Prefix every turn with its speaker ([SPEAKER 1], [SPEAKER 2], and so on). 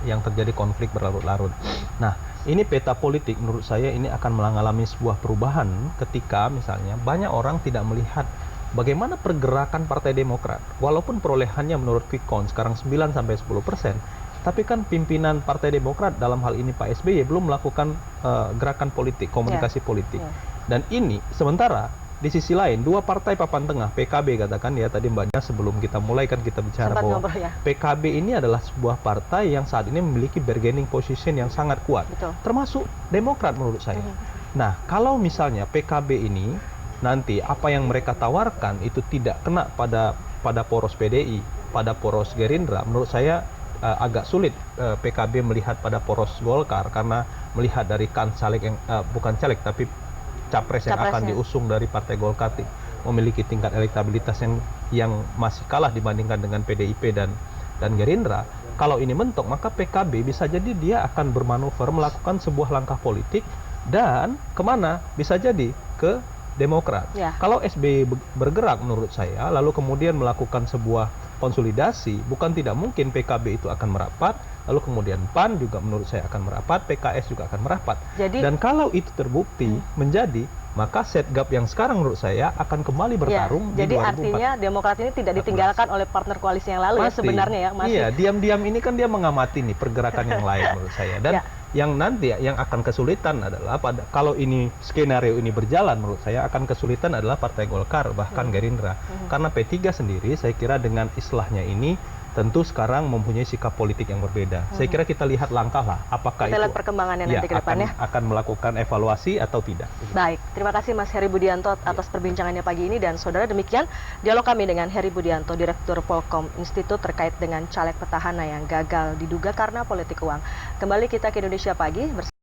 [SPEAKER 1] yang terjadi konflik berlarut-larut. Nah, ini peta politik menurut saya ini akan mengalami sebuah perubahan ketika misalnya banyak orang tidak melihat bagaimana pergerakan Partai Demokrat. Walaupun perolehannya menurut quick count sekarang 9-10%, tapi kan pimpinan Partai Demokrat dalam hal ini Pak SBY belum melakukan gerakan politik, komunikasi politik. Dan ini sementara di sisi lain, dua partai papan tengah, PKB katakan ya, tadi Mbaknya sebelum kita mulai kan kita bicara bahwa PKB ini adalah sebuah partai yang saat ini memiliki bargaining position yang sangat kuat. Termasuk Demokrat menurut saya. Nah, kalau misalnya PKB ini nanti apa yang mereka tawarkan itu tidak kena pada poros PDI, pada poros Gerindra, menurut saya agak sulit PKB melihat pada poros Golkar, karena melihat dari caleg yang bukan caleg tapi capres yang akan diusung dari Partai Golkar memiliki tingkat elektabilitas yang masih kalah dibandingkan dengan PDIP dan Gerindra. Kalau ini mentok, maka PKB bisa jadi dia akan bermanuver melakukan sebuah langkah politik dan kemana? Bisa jadi ke Demokrat. Kalau SBY bergerak menurut saya, lalu kemudian melakukan sebuah konsolidasi, bukan tidak mungkin PKB itu akan merapat, lalu kemudian PAN juga menurut saya akan merapat, PKS juga akan merapat. Dan kalau itu terbukti menjadi, maka set gap yang sekarang menurut saya akan kembali bertarung di 2004.
[SPEAKER 2] Jadi artinya Demokrat ini tidak ditinggalkan oleh partner koalisi yang lalu ya sebenarnya ya.
[SPEAKER 1] Iya, diam-diam ini kan dia mengamati nih pergerakan yang lain menurut saya. Dan yang nanti yang akan kesulitan adalah kalau ini skenario ini berjalan, menurut saya akan kesulitan adalah Partai Golkar bahkan Gerindra. Karena P3 sendiri saya kira dengan islahnya ini tentu sekarang mempunyai sikap politik yang berbeda. Saya kira kita lihat langkah lah, apakah
[SPEAKER 2] kita lihat perkembangannya nanti ke depannya
[SPEAKER 1] akan melakukan evaluasi atau tidak.
[SPEAKER 2] Baik, terima kasih Mas Heri Budianto atas perbincangannya pagi ini. Dan saudara, demikian dialog kami dengan Heri Budianto, Direktur Polkom Institut, terkait dengan caleg petahana yang gagal diduga karena politik uang. Kembali kita ke Indonesia Pagi bersama